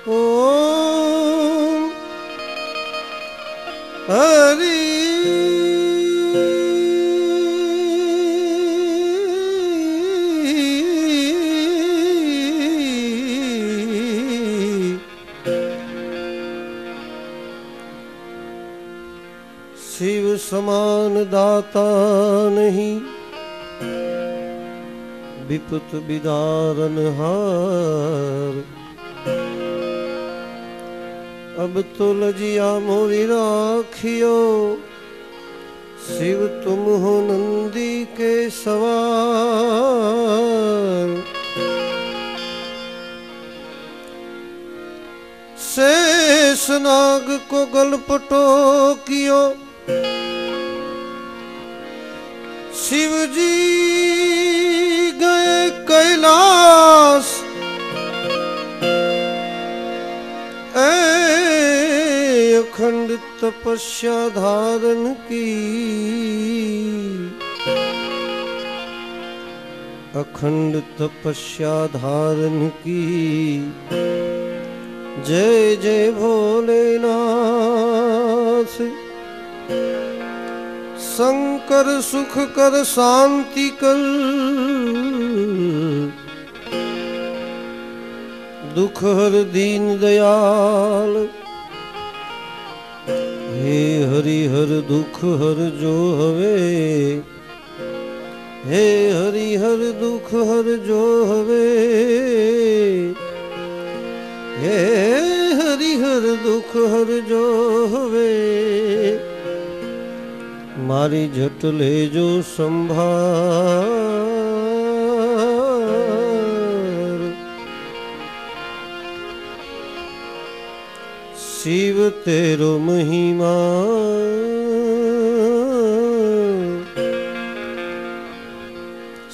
ओम हरि शिव समान दाता नहीं, विपत विदारन हार। अब तो लजिया मोरी राखियो, शिव तुम हो नंदी के सवार। शेष नाग को गलपटो कियो, शिव जी गए कैलाश। अखंड तपस्या धारण की, अखंड तपस्या धारण की। जय जय भोलेनाथ। शंकर सुख कर शांति कर, दुख हर दीन दयाल। हे हरि हर दुख हर जो हवे, हे हरि हर दुख हर जो हवे, हे हरि हर दुख हर जो हवे। मारी झट ले जो संभार। शिव तेरो महिमा,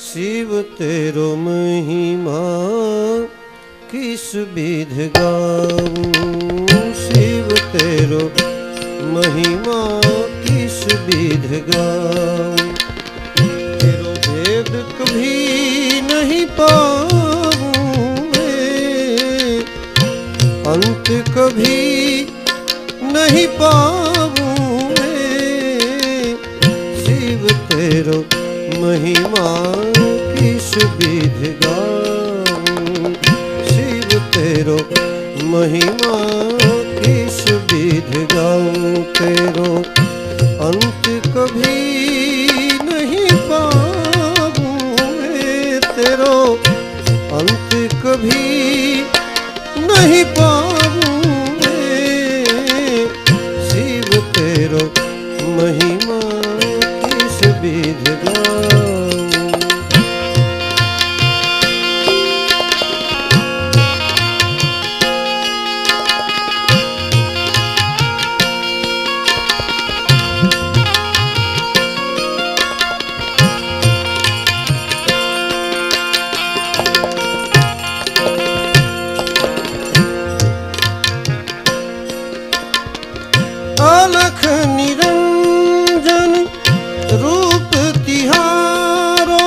शिव तेरो महिमा किस विध गाऊं। शिव तेरो महिमा किस विध गाऊं। तेरो भेद कभी नहीं पाऊं मैं, अंत कभी नहीं पाऊं मैं। शिव तेरो महिमा किस विध गाऊं। शिव तेरो महिमा किस विध गाऊं। तेरो अंत कभी नहीं पाऊं मैं, तेरो अंत कभी नहीं पाऊं मैं। शिव तेरो महिमा किस विध गाऊं। अलख निरंजन रूप तिहारो,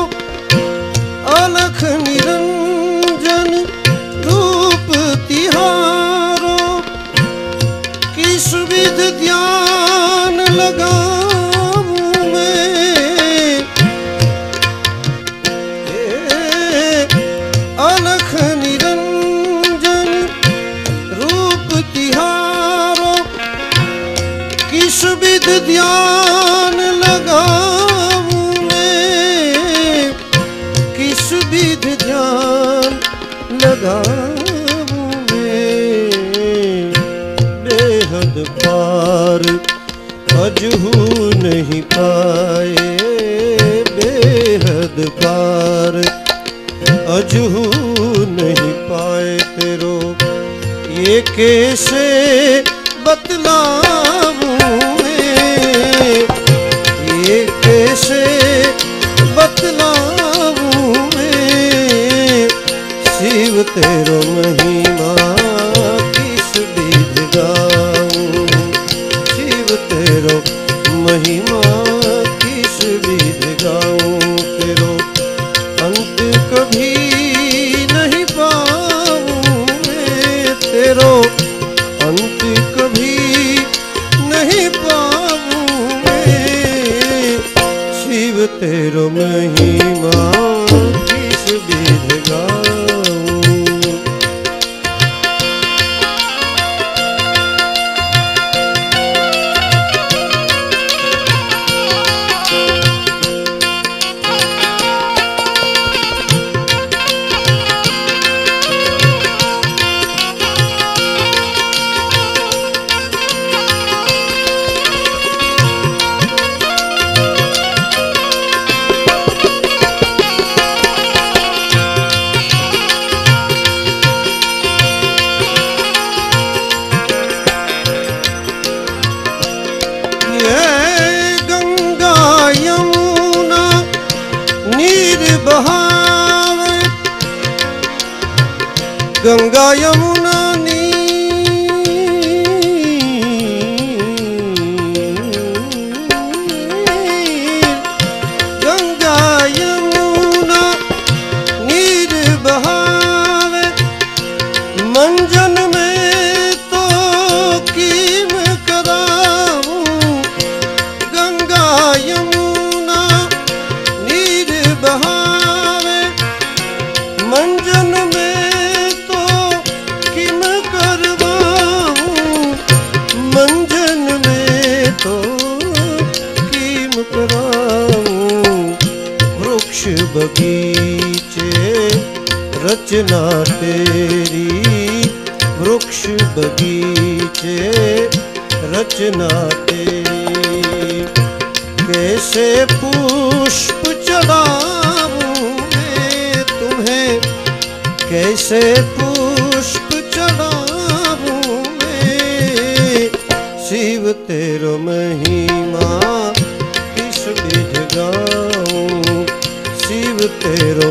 अलख निरंजन रूप तिहारो। किस विध ध्यान लगाऊं मैं। अलख निरंजन रूप तिहारो, किस विध ध्यान लगाऊं मैं। किस विध ध्यान लगाऊं मैं। बेहद पार अजहू नहीं पाए, बेहद पार अजहू नहीं पाए। तेरो ये कैसे बतलाऊं मैं, ये कैसे बतलाऊं मैं। शिव तेरो महिमा किस विध गाऊं। शिव तेरो महिमा किस विध गाऊं। तेरो अंत कभी नहीं पाऊं मैं, तेरो गंगा यमुना गंगा यमुना नीर बहावे मंजन में तो कीम कराऊं। गंगा यमुना नीर बहावे मंजन में तो कीम करवाऊं। मंजन में तो कीम कराऊं। वृक्ष बगीचे रचना तेरी, वृक्ष बगीचे रचना तेरी। कैसे पुष्प चढ़ाऊं मैं तुम्हें, कैसे पुष्प चढ़ाऊं मैं। शिव तेरो महिमा किस विध गाऊं। शिव तेरो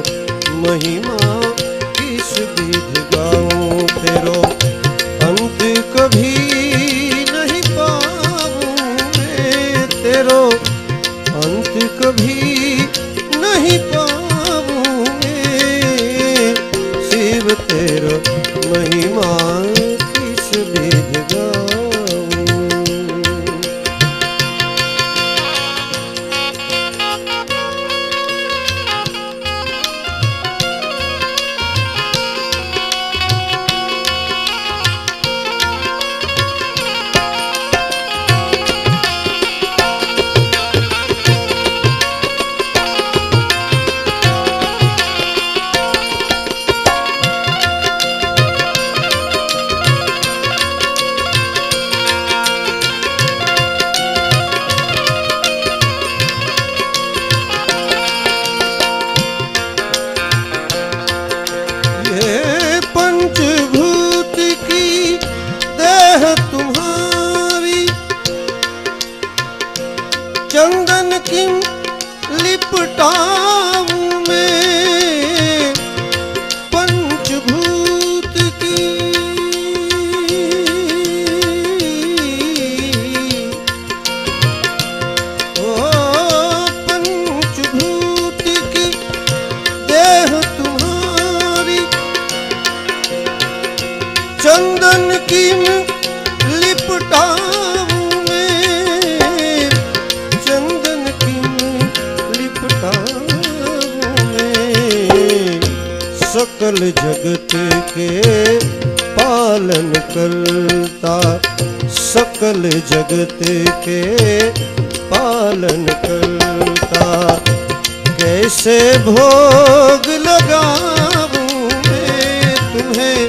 महिमा किस विध गाऊं। तेरो अंत कभी नहीं पाऊं मैं, तेरो अंत कभी नहीं पाऊं मैं। शिव तेरो महिमा किस विध गाऊं। पंचभूत की देह तुम्हारी चंदन किम लिपटाऊं मैं। पंचभूत की पंचभूत की देह तुम्हारी चंदन किम लिपटाऊं मैं। चंदन किम लिपटाऊं मैं। सकल जगत के पालन करता, सकल जगत के पालन करता। कैसे भोग लगाऊं मैं तुम्हें,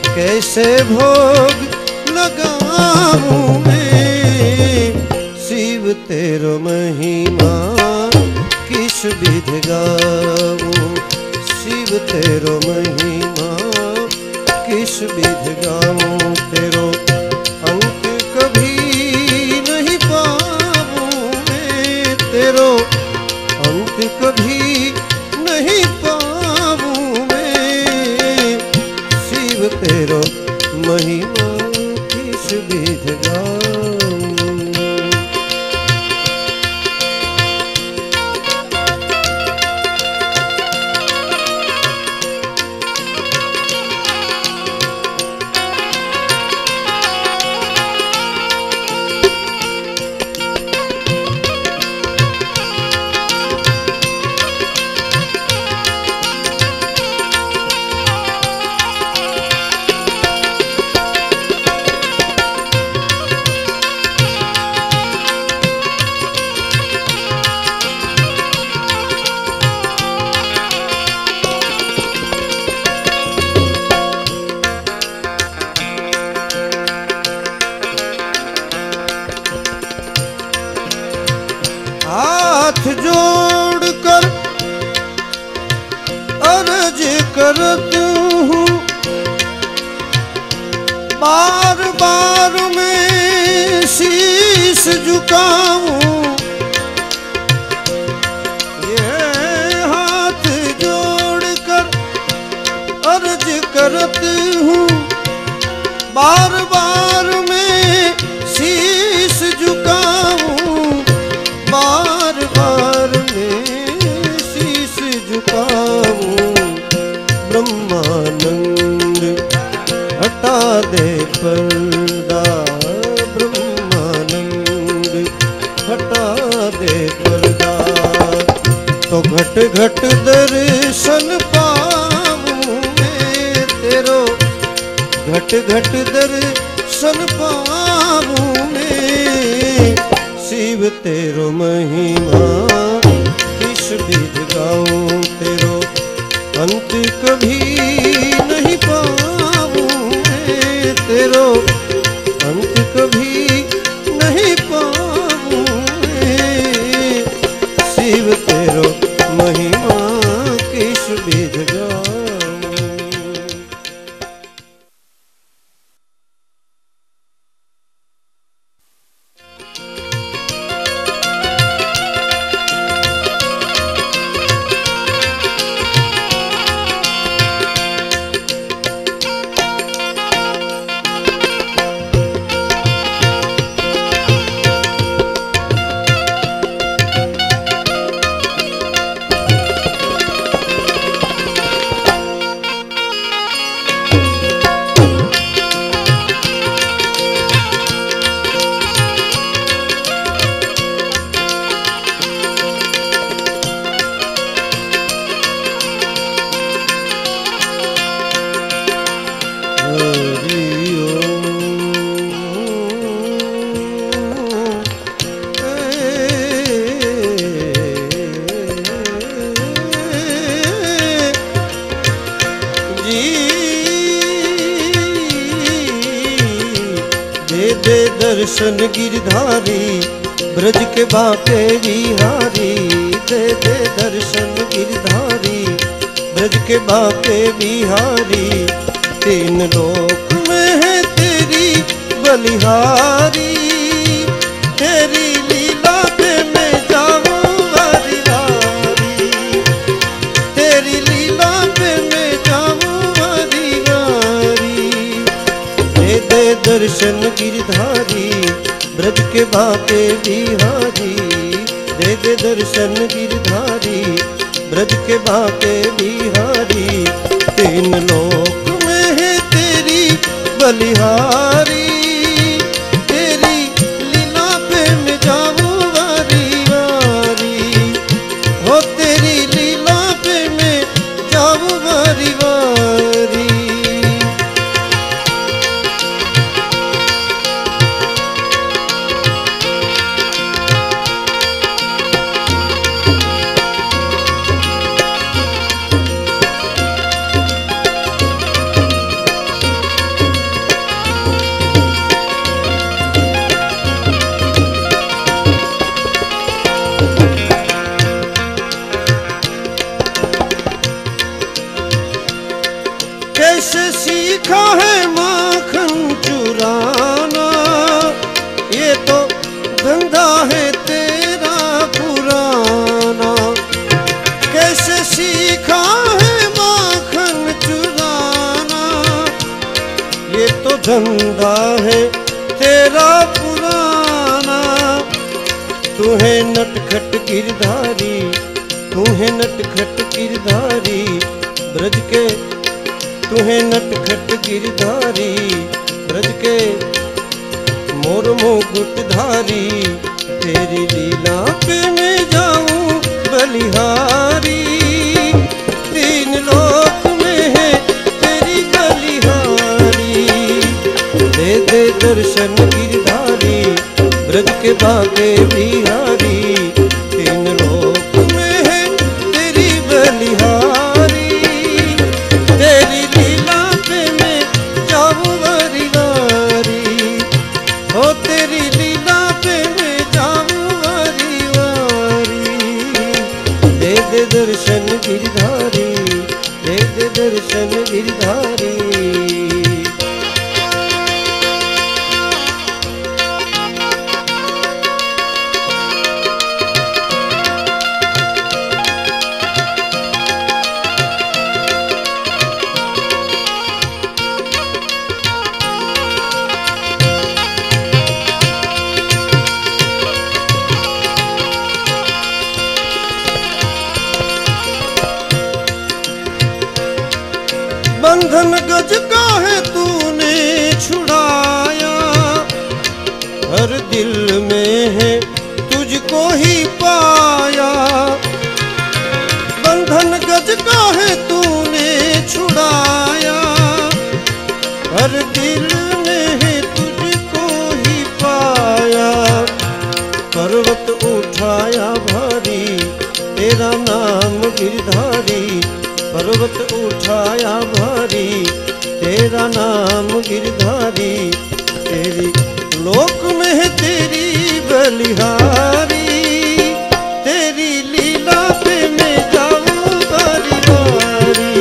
कैसे भोग लगाऊं मैं। शिव तेरो महिमा किस विध गाऊं। शिव तेरो महिमा किस विध गाऊं। तेरो अंत कभी नहीं पाऊं मैं, तेरो अंत कभी नहीं पाऊं मैं। शिव तेरो महिमा किस विध गाऊं। हाथ जोड़कर अर्ज करत हूँ, बार बार मैं शीश झुकाऊं। ये हाथ जोड़कर अर्ज करत बार बार मैं शीश झुकाऊं, बार बार मैं शीश झुकाऊं। ब्रह्मानंद हटा दे पर्दा, ब्रह्मानंद हटा दे पर्दा। तो घट घट दर्शन पाऊं मैं तेरो, घट घट दर्शन पाऊं मैं। शिव तेरो महिमा किस बीज गाऊं, तेरो अंत कभी नहीं पाऊं मैं, तेरो अंत कभी नहीं पाऊं मैं। शिव तेरो महिमा किस बीज गाऊं। दर्शन गिरधारी ब्रज के बाके बिहारी, दे दे दर्शन गिरधारी ब्रज के बाके बिहारी। तीन लोक में है तेरी बलिहारी, तेरी लीला पे मैं जाऊं वारी वारी, तेरी लीला पे मैं जाऊं वारी वारी। दे दे दर्शन गिरधारी ब्रज के बाके बिहारी, दे दे दर्शन गिरधारी ब्रज के बाके बिहारी। तीन लोक में है तेरी बलिहारी, तेरी लीला पे मैं जाऊं वारी वारी, हो तेरी लीला पे मैं जाऊं वारी वारी। कैसे सीखा है माखन चुराना, ये तो धंधा है तेरा पुराना। कैसे सीखा है माखन चुराना, ये तो धंधा है तेरा पुराना। तू है नटखट गिरधारी, तू है नटखट गिरधारी ब्रज के, तू है नटखट गिरधारी ब्रज के मोर मुकुटधारी। तेरी लीला पे मैं जाऊं बलिहारी, तीन लोक में है तेरी बलिहारी। दे दे दर्शन गिरधारी ब्रज के बाके बिहारी, तीन लोक में है तेरी बलिहारी। तेरी लीला पे मैं जाऊं वारी वारी, हो तेरी लीला पे मैं जाऊं वारी वारी। दे दे दर्शन गिरधारी, दे दे दर्शन गिरधारी। पर्वत उठाया भारी, तेरा नाम गिरधारी। तेरी लोक में है तेरी बलिहारी, तेरी लीला पे मैं जाऊं बारी बारी,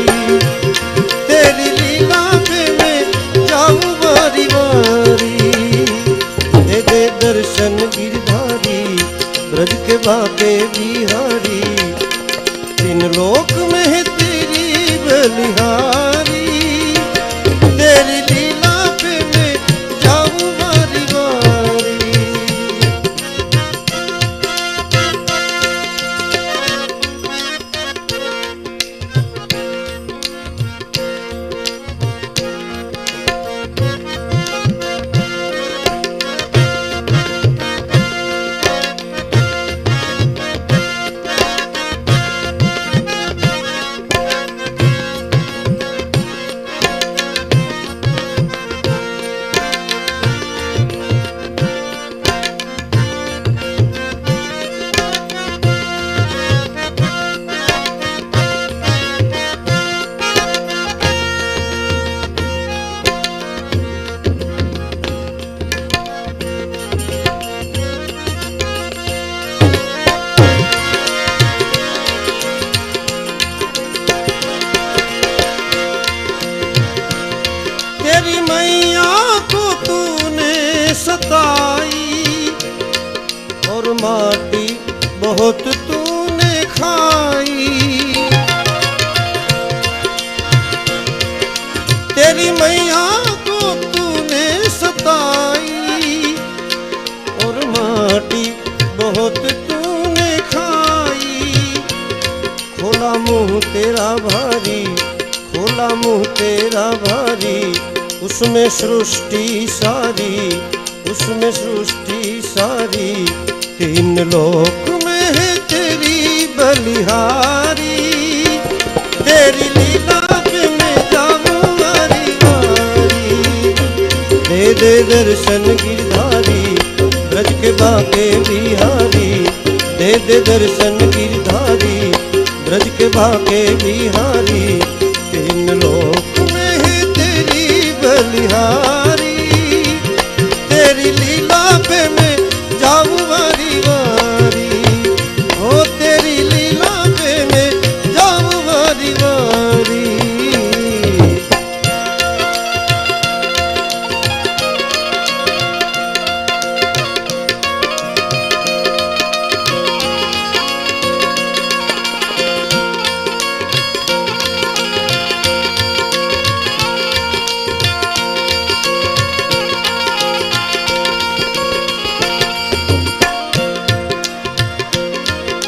तेरी लीला पे मैं जाऊं बारी बारी। दे दे दर्शन गिरधारी, ब्रज के बाके बिहारी, तीन लोक में है तेरी बलिहारी, तेरी लीला पे मैं जाऊं बारी बारी। तेरी मैया को तूने सताई और माटी बहुत तूने खाई, तेरी मैया को तूने सताई और माटी बहुत तूने खाई। खोला मुंह तेरा भारी, खोला मुंह तेरा भारी, उसमें सृष्टि सारी, उसमें सृष्टि सारी। तीन लोक में है तेरी बलिहारी, तेरी लीला पे मैं जाऊं बारी बारी। दे दे दर्शन गिरधारी, ब्रज के बाके बिहारी, दे दे दर्शन गिरधारी, ब्रज के बाके बिहारी। तीन लोक में है तेरी बलिहारी, तेरी लीला पे मैं जाऊं बारी बारी, ओ तेरी लीला पे मैं जाऊं बारी बारी।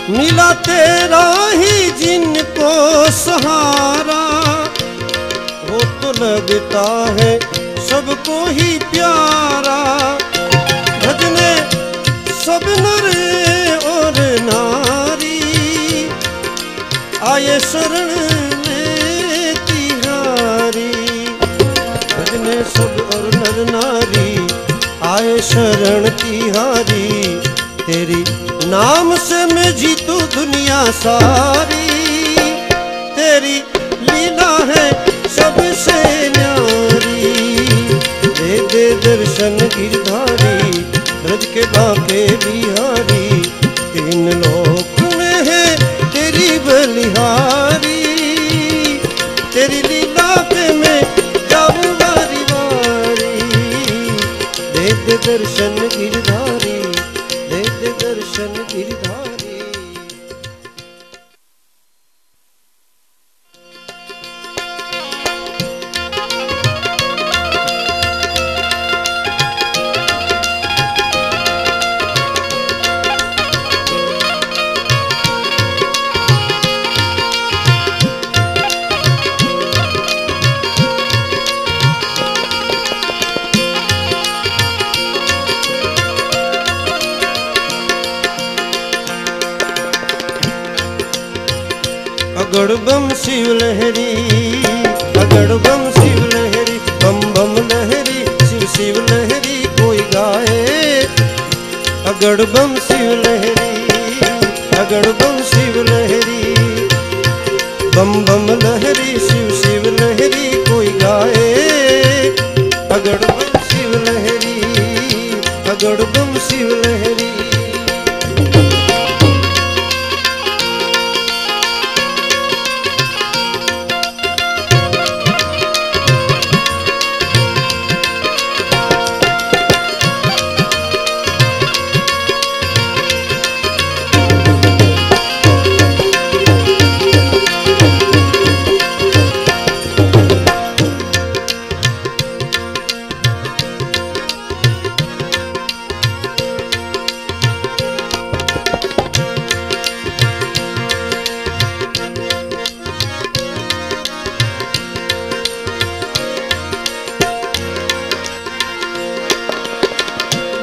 मिला तेरा ही जिनको सहारा, वो तो लगता है सबको ही प्यारा। भजने सब नर और नारी, आए शरण में तिहारी। भजने सब और नर नारी, आए शरण तिहारी। तेरी नाम से मैं जीतू दुनिया सारी, तेरी लीला है सबसे न्यारी। दे दे दर्शन गिरधारी, ब्रज के बाके बिहारी। तीन लोक में है तेरी बलिहारी, तेरी लीला पे मैं जाऊं बारी बारी। दे दे दर्शन गिरधारी, दे दे दर्शन गिरधारी। अगड़ बम शिव लहरी, अगड़ बम शिव लहरी, बम बम लहरी, शिव शिव लहरी कोई गाए। अगड़ बम शिव लहरी, अगड़ बम शिव लहरी, बम बम लहरी शिव शिव लहरी कोई गाए। अगड़ बम शिव लहरी, अगड़ बम शिव लहरी।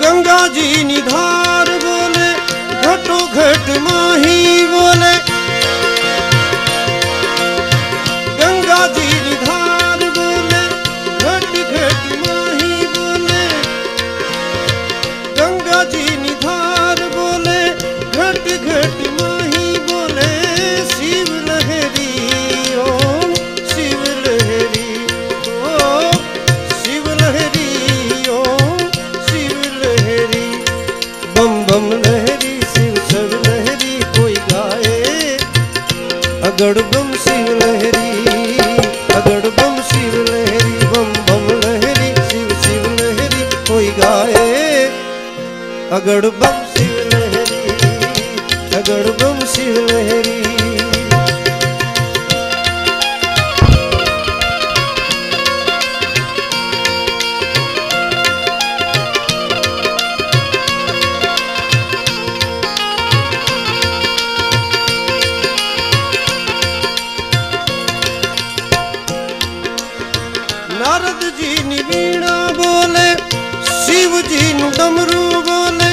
गंगा जी निधार बोले, घटो घट माही बोले। गंगा जी निधार बोले, घट घट माही बोले। गंगा जी निधार बोले, घट घट माही बोले। शिव लहरी ओम शिव लहरी, ओम शिव लहरी ओम शिव लहरी। बम बम लहरी शिव शिव लहरी कोई गाए। अगड़ बम शिव लहरी, अगड़ बम शिव लहरी। बम बम लहरी शिव शिव लहरी कोई गाए। अगड़ बम शिव लहरी, अगड़ बम शिव लहरी। नारद जी नी वीणा बोले, शिव जी नु डमरू बोले।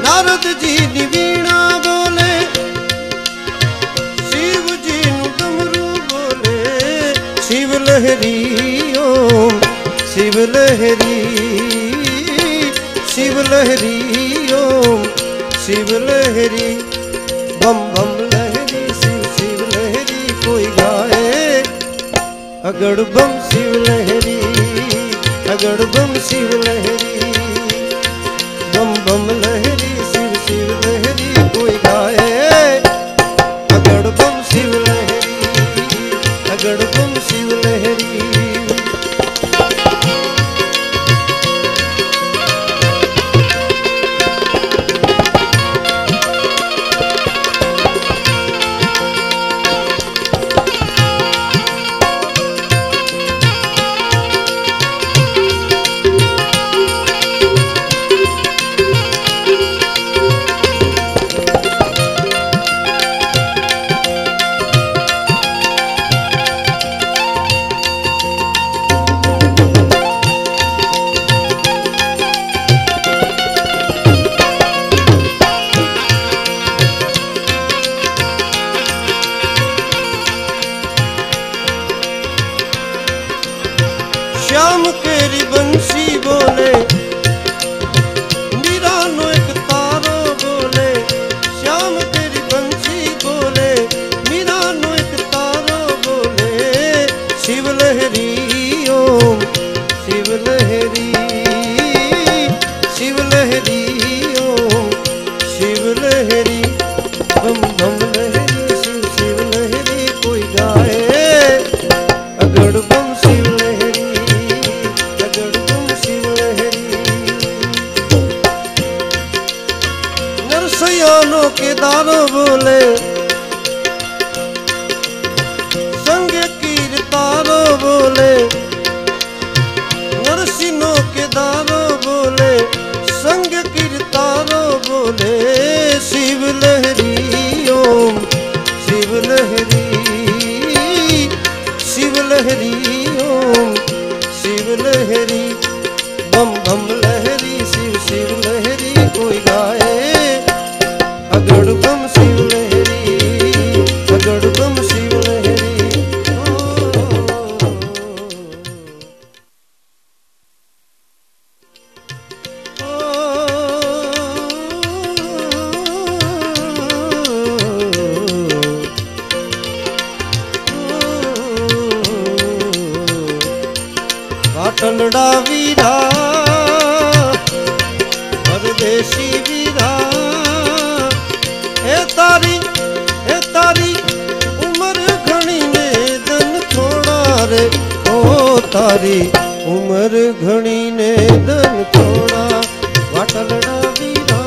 नारद जी नी वीणा बोले, शिव जी नु डमरू बोले। शिव लहरी ओम शिव लहरी, शिव लहरी ओम शिव लहरी। बम बम लहरी शिव शिव लहरी कोई गाए। अगड़ बम शिव लहरी, अगड़ बम शिव लहरी। बम बम लहरी शिव शिव लहरी कोई गाए। अगड़ बम शिव लहरी, अगड़ बम शिव लहरी। श्याम केरी बंसी बोले, मीरा नो एक तारो बोले। श्याम केरी बंसी बोले, मीरा नो एक तारो बोले। शिव लहरी ओम शिव लहरी, शिव लहरी ओम शिव लहरी। बम बम लहरी शिव शिव लहरी कोई गाए। अगड़ बम शिव लहरी, अगड़ बम शिव लहरी। नरसयानो के दारो बोले, संग कीर तारो बोले। नरसिनो के दारो बोले, संग कीर तारो बोले। शिव लहरी ओम शिव लहरी, शिव लहरी ओम शिव लहरी। बम बम लहरी शिव शिव लहरी कोई गाए। अगड़ बम शिव लहरी, अगड़ बम शिव लहरी। वाटलड़ा वीरा परदेसी वीरा ए तारी उम्र घणी ने दन थोड़ा रे ओ तारी उम्र घणी ने दन थोड़ा वाटलड़ा वीरा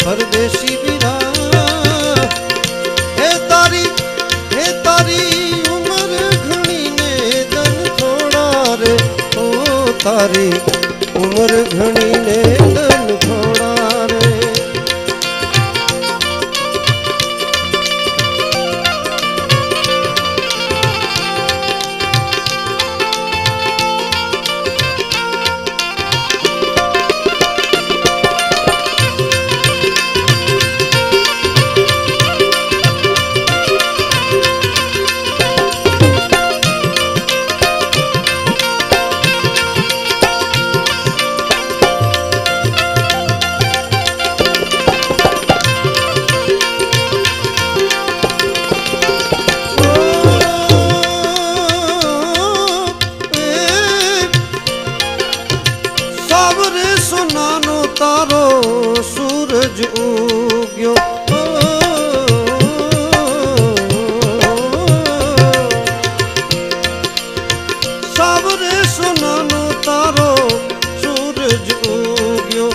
परदेसी वीरा हे तारी उम्र घणी ने दन थोड़ा रे ओ तारी उम्र घणी ने दन थोड़ा रे तारो सूरज उग्यो सावरे सुनानो तारो सूरज उग्यो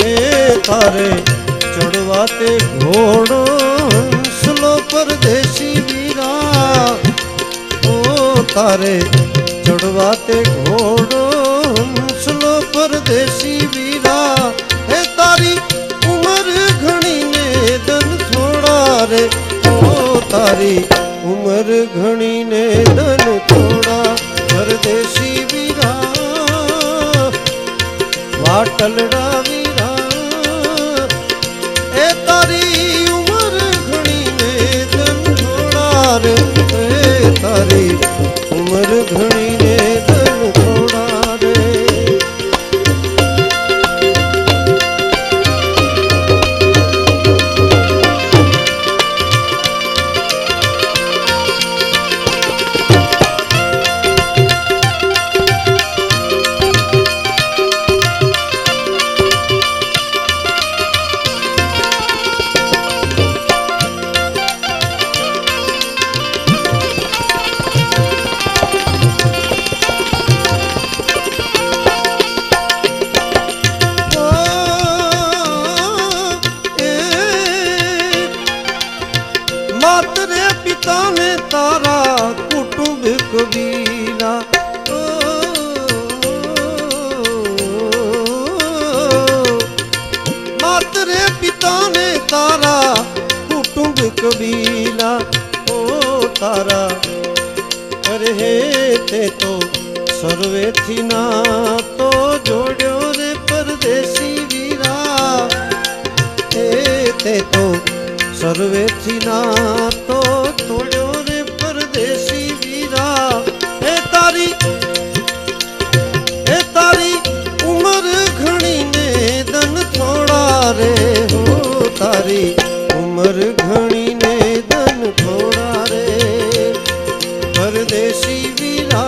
ए तारे चढ़वाते घोड़ो हंसलो परदेसी वीरा ओ तारे चढ़वाते घोड़ो हंसलो परदेसी वीरा हे तारी उम्र घणी ने दन थोड़ा रे ओ तारी उम्र घणी ने दन थोड़ा परदेसी वीरा वाटलड़ा वीरा ए तारी उम्र घणी ने दन थोड़ा रे ए तारी उम्र घणी ने दन थोड़ा रे मातरे पिता ने तारा कुटुंब कबीला मातरे पिता ने तारा कुटुंब कबीला ओ तारा अरे ते तो सर्वे थी ना तो जोड़ो रे परदेसी वीरा ते तो सर्वे थी ना तो तोड़ो रे परदेसी वीरा ए तारी उम्र घणी ने दन थोड़ा रे हो तारी उम्र घणी ने दन थोड़ा रे परदेसी वीरा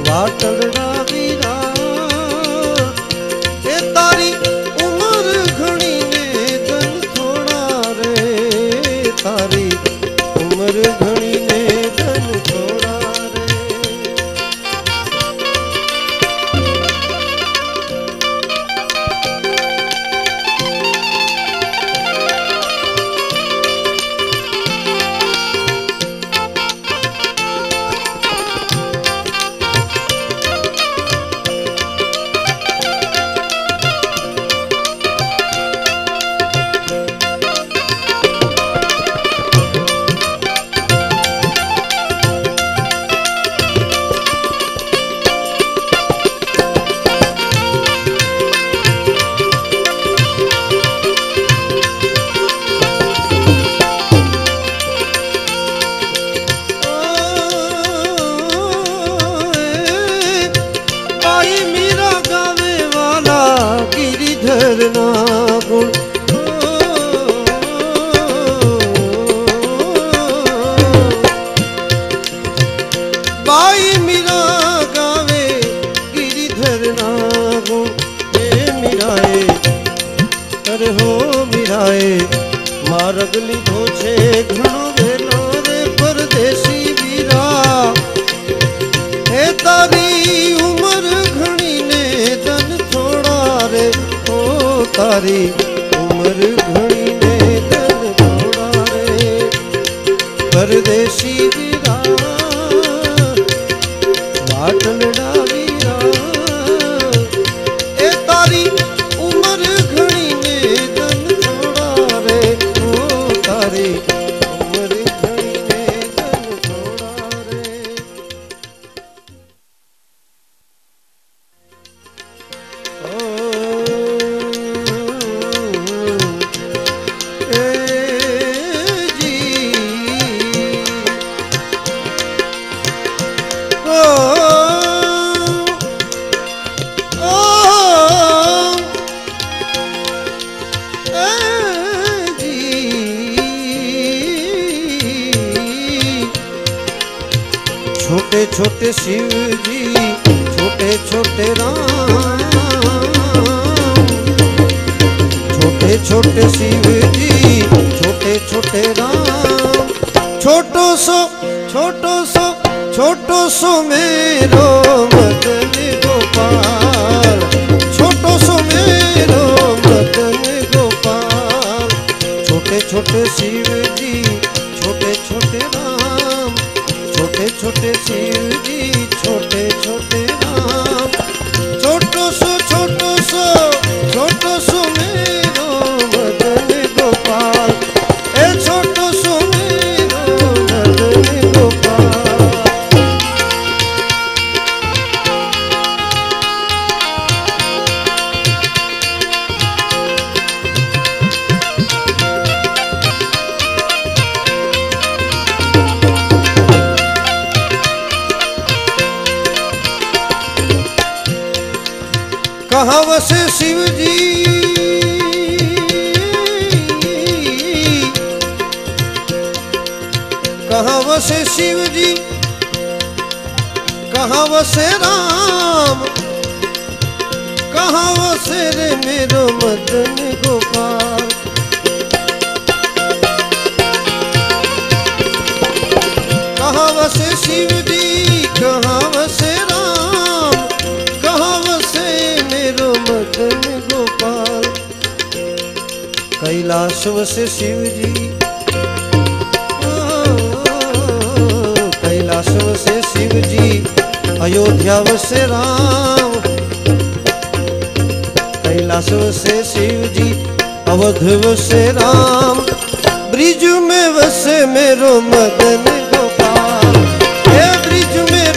वाटलड़ा वीरा ए तारी उम्र घणी तारी उम्र घणी ने दन थोड़ा रे करना गुण बाई मीरा उम्र घणी ने धन थोड़ा रे ओ तारी उम्र घणी ने धन थोड़ा रे परदेसी वीरा वाटलड़ा वीरा ए तारी उम्र घणी ने धन थोड़ा रे ओ तारी उम्र घणी ने धन थोड़ा रे छोटे छोटे शिव जी छोटे छोटे राम छोटे छोटे शिव जी छोटे छोटे राम छोटो सो मेरो मदन गोपाल छोटो सो मेरो मदन गोपाल छोटे छोटे शिव जी छोटे छोटे राम छोटे छोटे शिव जी छोटे छोटे राम छोटो सो मेरो मदन गोपाल ए छोटो सो मेरो मदन गोपाल कहाँ वसे शिव जी कहाँ वसे शिव जी कहाँ वसे राम कहाँ वसे रे मेरो मदन गोपाल कहाँ वसे शिव जी कहाँ वसे राम कहाँ वसे मेरो मदन गोपाल कैलाश वसे शिव जी कैलाश वसे शिव जी अयोध्या वसे राम कैलाश वसे शिव जी अवध वसे राम ब्रिज में वसे मेरो मदन गोपाल हे ब्रिज में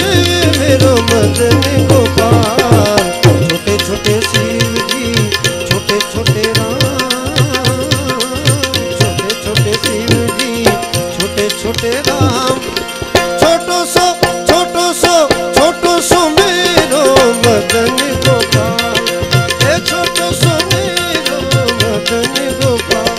मेरो मदन गोपाल छोटे छोटे शिव जी छोटे छोटे राम छोटे छोटे शिव जी छोटे छोटे राम छोटो सो मेरो मदन गोपाल ए छोटो सो मेरो मदन गोपाल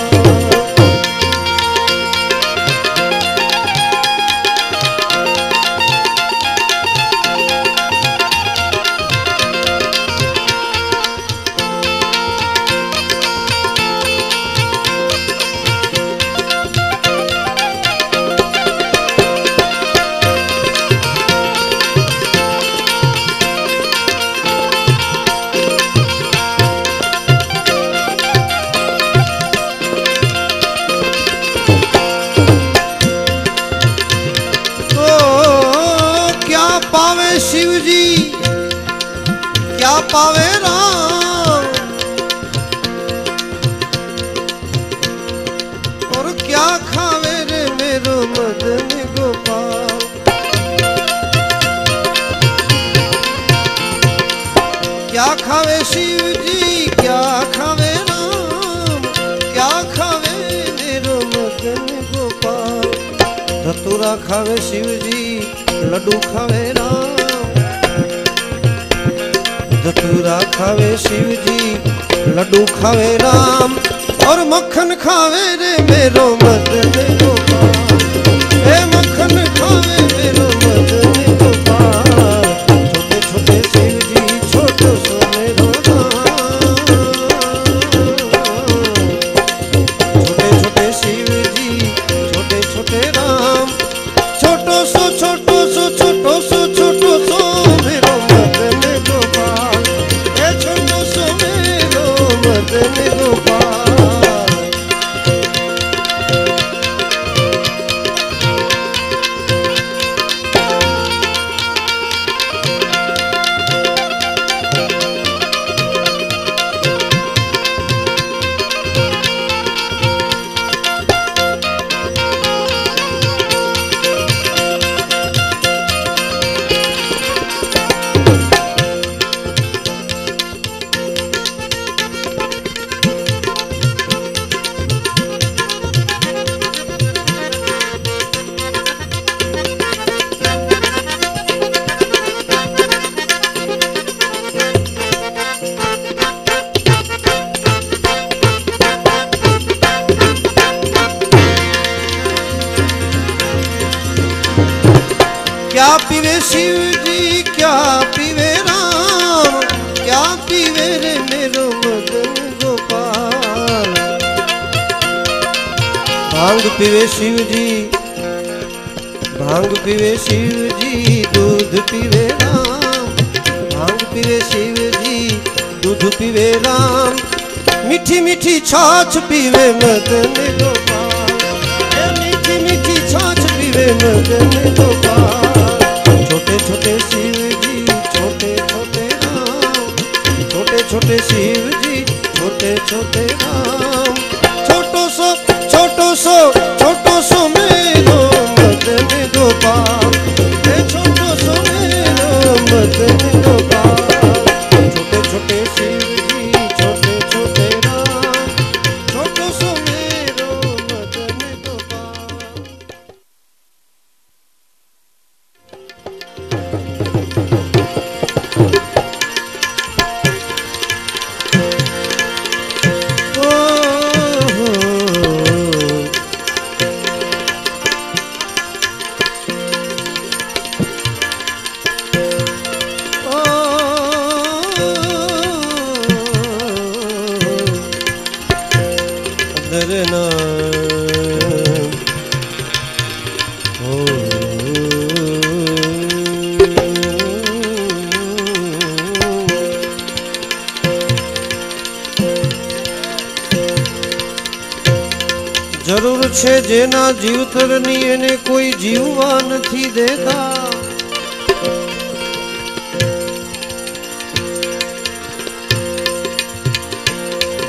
शिव जी क्या पावे राम और क्या खावे रे मेरो मदन गोपाल क्या खावे शिव जी क्या खावे राम क्या खावे मेरो मदन गोपाल धतूरा खावे शिव जी लड्डू खावे राम धतूरा खावे शिव जी लड्डू खावे राम और मक्खन खावे रे मेरो मदन गोपाल ए मक्खन खावे मेरो मदन गोपाल छोटे छोटे शिव जी छोटो सो मेरो राम छोटे छोटे शिव जी छोटे छोटे राम छोटो सो मेरो शिव जी क्या पीवे राम, क्या पीवे रे मेरो मदन गोपाल। भांग पीवे शिव जी, भांग पीवे शिव जी, दूध पीवे राम। भांग पीवे शिव जी, दूध पीवे राम। मीठी मीठी छाछ पीवे मदन गोपाल, मीठी मीठी छाछ पीवे मदन गोपाल। छोटे छोटे शिव जी, छोटे छोटे राम। छोटे छोटे शिव जी, छोटे छोटे राम। छोटो सो छोटो सो मेरो मदन गोपाल, छोटो सो मेरो मदन गोपाल। छोटे छोटे शिव जी, छोटे छोटे राम। छोटो सो मेरो मदन गोपाल। જરૂર છે જેના જીવતરની એને કોઈ જીવવા નથી દેતા।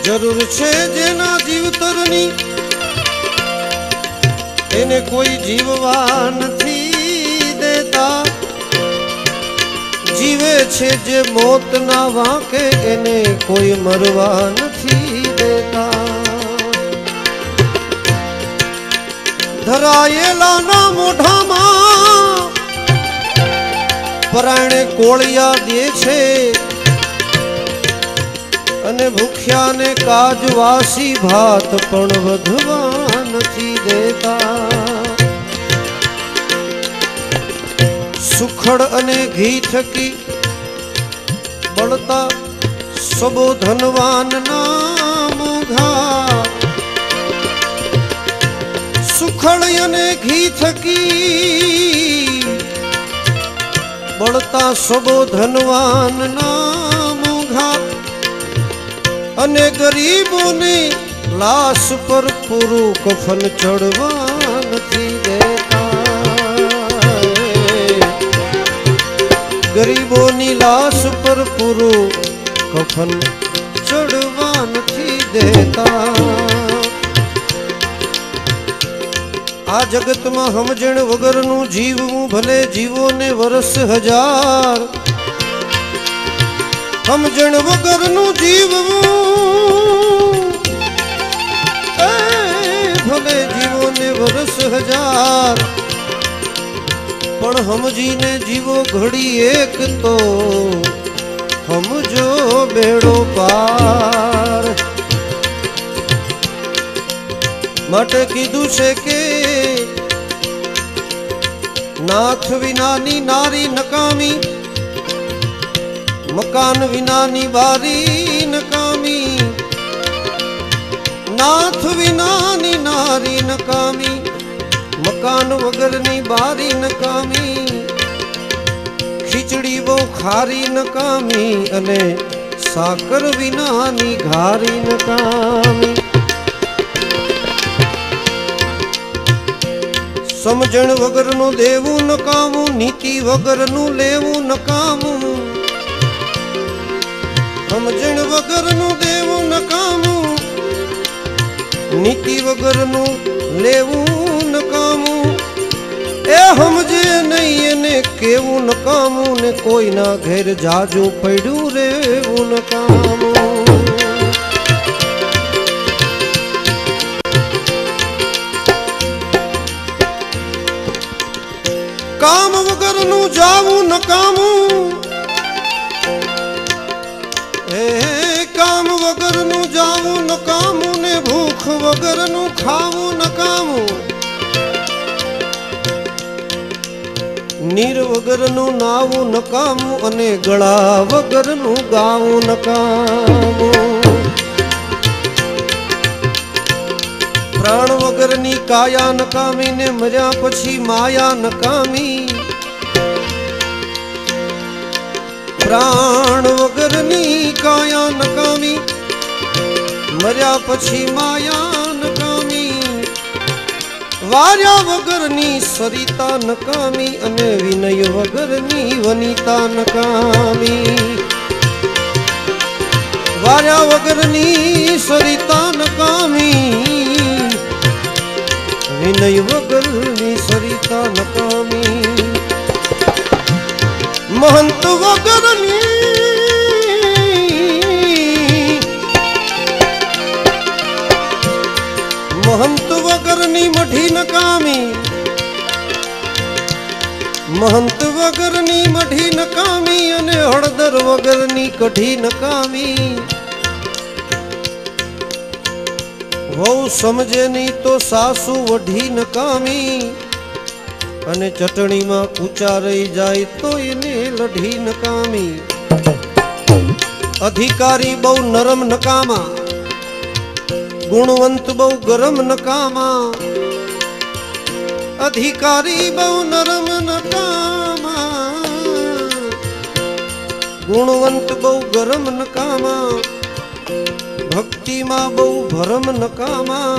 જરૂર છે જેના જીવતરની એને કોઈ જીવવા નથી દેતા। જીવે છે જે મોતના વાંકે એને કોઈ મરવા નથી દેતા। ધરાયેલા ના મોઢામાં પરાણે કોળિયા દે છે અને ભૂખ્યાને કાજવાસી ભાત પણ વધવા નથી દેતા। સુખડ અને ઘી થકી બળતા સબો ધનવાન ના મોઘા। સુખડ અને ઘી થકી બળતા સબો ધનવાન ના મોઘા। અને ગરીબોની લાશ પર પૂરું કફન ચડવા નથી દેતા। ગરીબોની લાશ પર પૂરું કફન ચડવા નથી દેતા। આ જગતમાં સમજણ વગરનું જીવવું ભલે જીવો ને વર્ષ હજાર। સમજણ વગરનું જીવવું ભલે જીવો ને વર્ષ હજાર। પણ સમજીને જીવો ઘડી એક તો સમજો બેડો પાર। માટે કીધું છે કે નાથ વિનાની નારી નકામી, મકાન વિનાની બારી નકામી। નાથ વિનાની નારી નકામી, મકાન વગરની બારી નકામી। ખીચડી બહુ ખારી નકામી અને સાકર વિનાની ઘારી નકામી। સમજણ વગરનું દેવું નકામું, નીતિ વગરનું લેવું નકામું। સમજણ વગરનું દેવું નકામું, નીતિ વગરનું લેવું નકામું। એ સમજે નહીં એને કેવું નકામું ને કોઈના ઘેર જાજુ પડ્યું રેવું નકામું। કામ વગરનું જાવું નકામું, કામ વગરનું જાવું નકામું ને ભૂખ વગરનું ખાવું નકામું। નીર વગરનું નાવું નકામું અને ગળા વગરનું ગાવું નકામું. પ્રાણ વગરની કાયા નકામી ને મર્યા પછી માયા નકામી. પ્રાણ વગરની કાયા નકામી મર્યા પછી માયા નકામી. વાર્યા વગરની સરિતા નકામી અને વિનય વગરની વનિતા નકામી. વાર્યા વગરની સરિતા નકામી વિનય વગરની સરિતા નકામી. મહંત વગરની મહંત વગરની મઢી નકામી. મહંત વગરની મઢી નકામી અને હળદર વગરની કઢી નકામી. વહુ સમજે નહીં તો સાસુ વઢી નકામી અને ચટણીમાં કૂચા રહી જાય તો એને લઢી નકામી. અધિકારી બહુ નરમ નકામા ગુણવંત બહુ ગરમ નકામા. અધિકારી બહુ નરમ નકામા ગુણવંત બહુ ગરમ નકામા. ભક્તિમાં બહુ ભરમ નકામા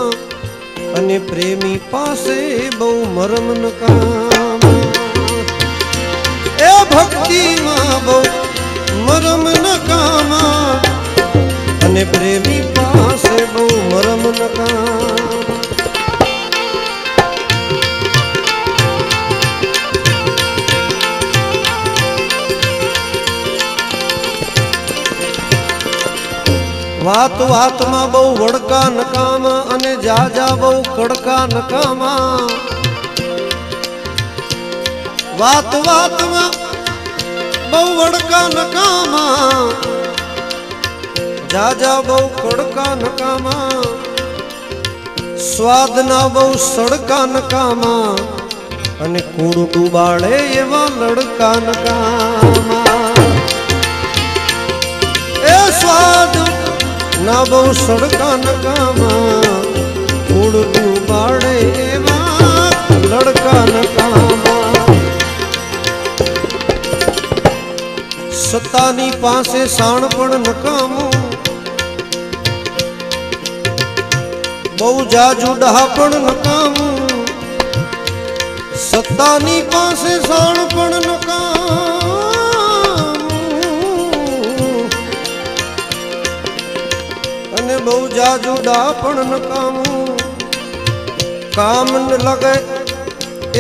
અને પ્રેમી પાસે બહુ મરમ નકામા. એ ભક્તિમાં બહુ મરમ નકામા અને પ્રેમી પાસે બહુ મરમ નકામા. વાત વાતમાં બહુ વડકા નકામા અને જાજા બહુ કડકા નકામા. વાત વાતમાં બહુ વડકા નકામા જાજા બહુ કડકા નકામા. સ્વાદના બહુ સડકા નકામા અને કૂડ ડૂબાળે એવા લડકા નકામા. એ સ્વાદ ના બહુ સડકા નકામા કૂડ ડૂબાળે એવા લડકા નકામા. સત્તાની પાસે સાણ પણ નકામું બહુ જાજુ ડહા પણ નકામું. સત્તાની પાસે સાણ પણ નકામું અને બહુ જાજુ ડા પણ નકામું. કામ ન લગે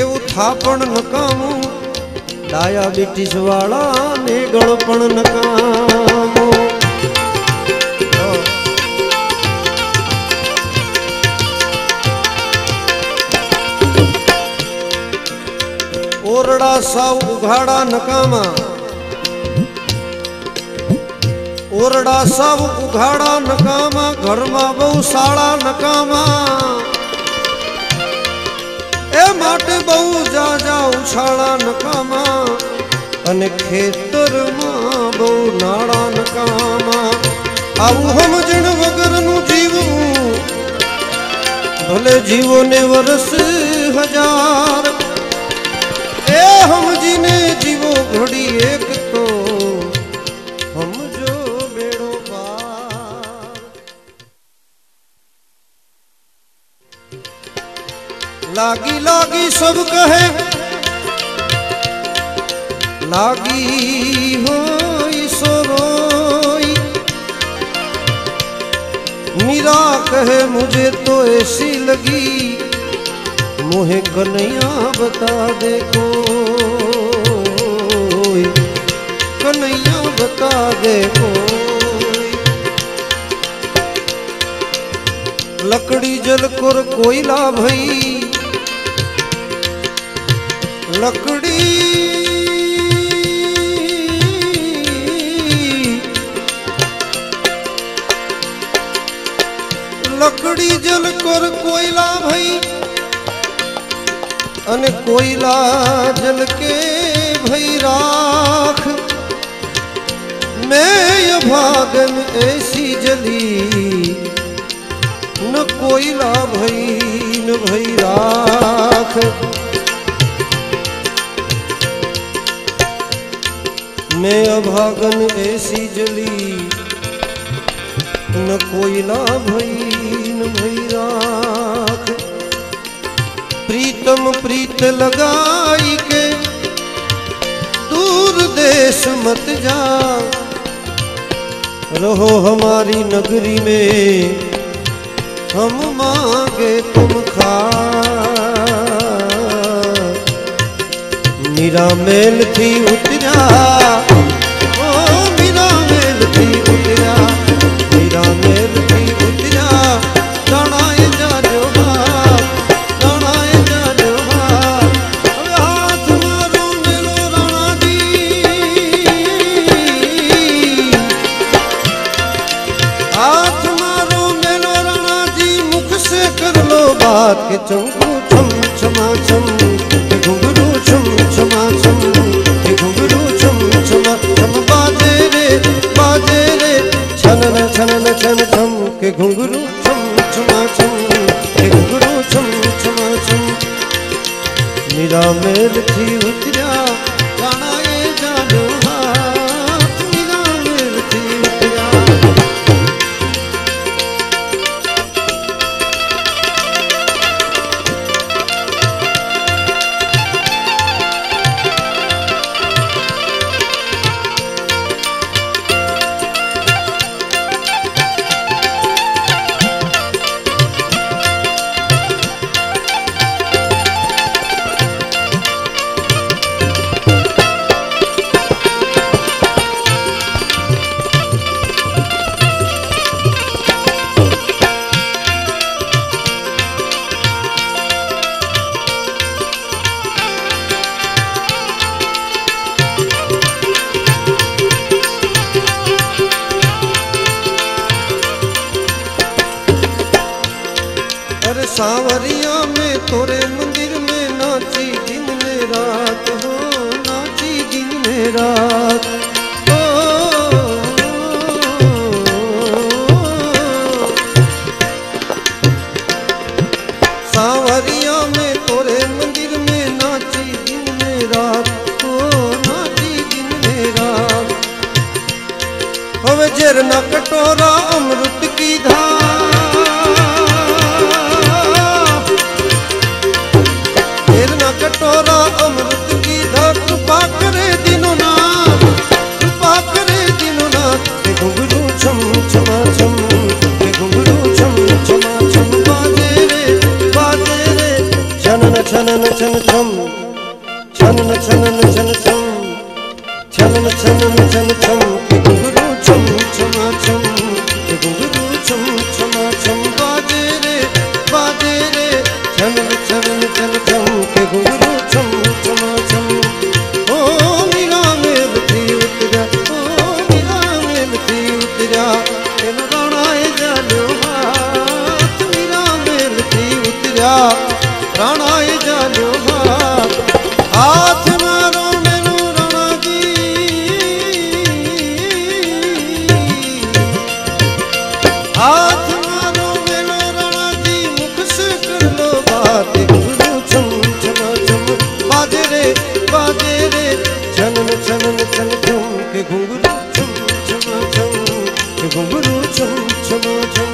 એવું થા પણ નકામું. ડાયાબિટીસ વાળા ને ગળ પણ નકામું. ઓરડા સાવ ઉઘાડા નકામા. ઓરડા સાવ ઉઘાડા નકામા ઘરમાં બહુ સાળા નકામા. એ માટે બહુ જાજા ઉછાળા નકામા અને ખેતરમાં બહુ નાળા નકામા. આવું સમજણ વગરનું જીવવું ભલે જીવો ને વર્ષ હજાર. એ સમજીને જીવો ઘડી એક તો સમજો બેડો પાર. લાગી લાગી સબ કહે લાગી હોય સો રોઈ. मीरा कहे मुझे तो ऐसी लगी मुहे कन्हैया बता दे कोई. कन्हैया बता दे कोई. लकड़ी जल कर कोयला भई लकड़ी लकड़ी जल कर कोयला भई अने कोयला जल के भई राख, मैं अभागन ऐसी जली, न कोयला भई न भई राख। मैं अभागन ऐसी जली, न कोयला भई न भई राख। प्रीतम प्रीत लगाई के दूर देश मत जा, रहो हमारी नगरी में हम मांगे तुम खा। मीरा मेल थी उतरा, ओ मीरा मेल थी उतरा, मीरा मेल थी उतरा। राणाए जाजो बाप, राणाए जाजो बाप। अब हाथ मारो मेलो राणा जी, हाथ मारो मेलो राणा जी। मुख से कर लो बात के चंकू छम छमा छम, घुंघरू छम छमा छम, घुंघरू छम छमा छम। बाजे रे छनन छनन छन छम, के घुंघरू छम छमा छम, के घुंघरू छम छमा छम। मीरा मेल थी उतरा, राणाए जानो हाथ। मीरा मेल थी उतरा। सांवरिया में तोरे मंदिर में नाची दिन में रात हो, नाची दिन में रात हो। सांवरिया में तोरे मंदिर में नाची दिन में रात हो, नाची दिन में रात। हवे जर न कटोरा अमृत की धार, कटोरा अमृत की धार। कृपा करे दिनों ना, कृपा करे दिनों ना। के घुंघरू छम छमा छम, के घुंघरू छम छमा छम। बाजे रे छनन छनन छन छम, छनन छनन छन छम, छनन छनन छन छम। के घुंघरू छम छमा छम, के घुंघरू छम छमा छम। बाजे रे छनन छनन छन छम, के घुंघरू छम छमा छम। ओ मीरा मेल थी उतरा, ओ मीरा मेल थी उतरा। तेन राणाए जानो हाथ। मीरा मेल थी उतरा, राणाए जानो हाथ। हाथ मारो मेलो राणा जी, हाथ मारो मेलो राणा जी। मुख से कर लो बात, बाजे रे छनन छनन छन छम। के घुंघरू छम छमा छम, के घुंघरू छम छमा छम।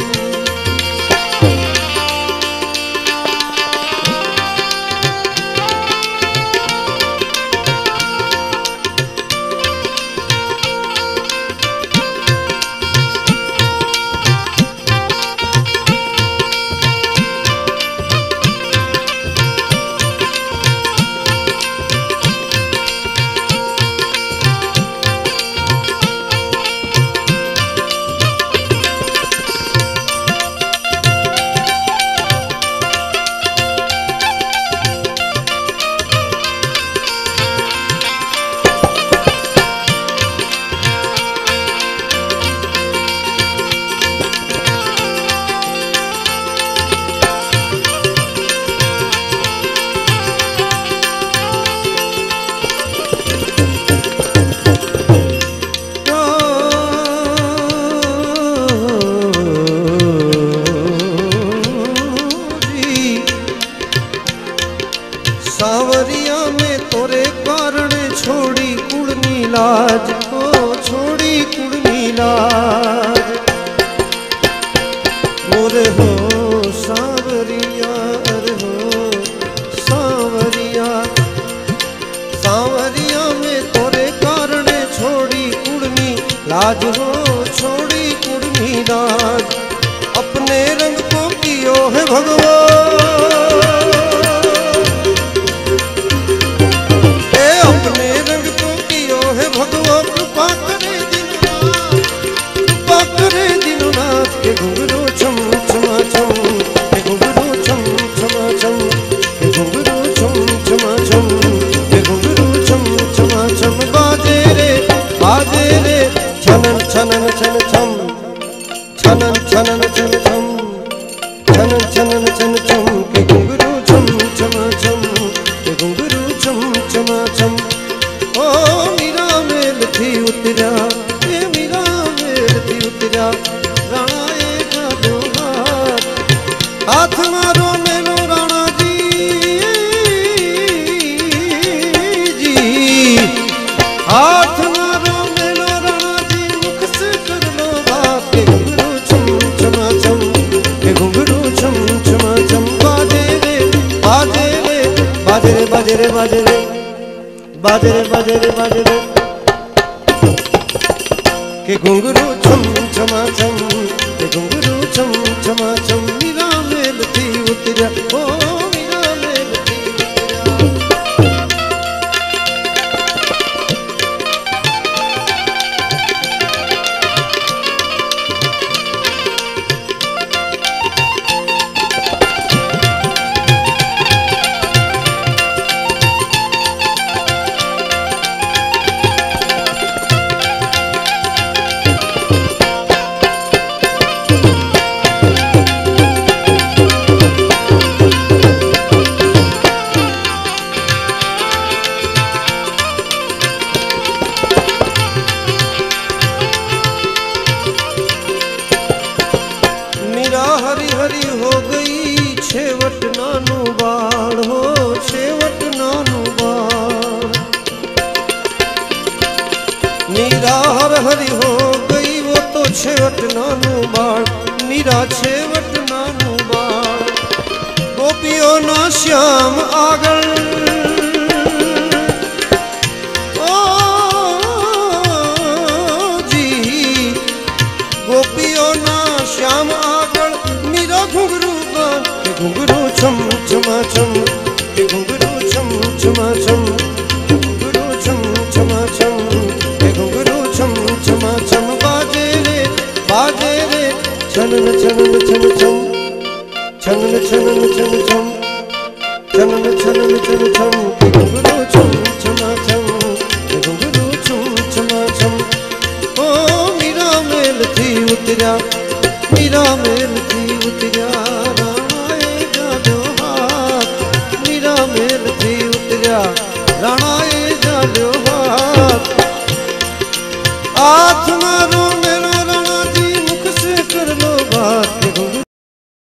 आज हो छोड़ी कुर्मी राज, अपने रंग को कियो है भगवान, ए अपने रंग को कियो है भगवान। कृपा करे दीननाथ, कृपा करे दीननाथ, के घुंघरू छम छमा छम, के घुंघरू छम छमा छम, के घुंघरू छम छमा छम, के घुंघरू छम छमा छम। बाजे रे छनन छनन छन छम, छनन छनन छन छम, छनन छनन छन छम, के घुंघरू छम छमा छम, के घुंघरू छम छमा छम। ओ मीरा मेल थी उतरा, ए मीरा मेल थी उतरा, राणा एक दो हाथ, हाथ मारो मेलो राणा जी जी, हाथ मारो मेलो राणा जी, मुख से कर लो बात, के घुंघरू छम छमा छम, के घुंघरू छम छमा छम। बाजे रे बाजे रे बाजे रे बाजे रे बाजे रे बाजे रे बाजे रे बाजे रे, के घुंघरू छम छमा छम, के घुंघरू छम छमा छम। मीरा मेल थी उतरा, ओ मीरा मेल थी उतरा। मीरा हरी हरी हो गई, छेवट नानू बाड़ हो, छेवट नानू बाड़। मीरा हर हरी हो गई, वो तो छेवट नानू बाड़, मीरा छेवट नानू बाड़। गोपियों ना श्याम आगल, ओ जी, गोपियों ना श्याम आगल, मीरा घुंघरू बांध, के घुंघरू छम छमा छम, के घुंघरू छम छमा छम, के घुंघरू छम छमा छम, के घुंघरू छम छमा छम। बाजे रे छनन छनन छन छम, छनन छनन छन छम, छनन छनन छन छम, के घुंघरू छम छमा छम, के घुंघरू छम छमा छम। ओ मीरा मेल थी उतरा, मीरा मेल थी उतरा, राणाए जालो हाथ, मीरा मेल थी उतरा, राणाए जालो हाथ। हाथ मारो मेरा राणा जी, मुख से कर लो बात,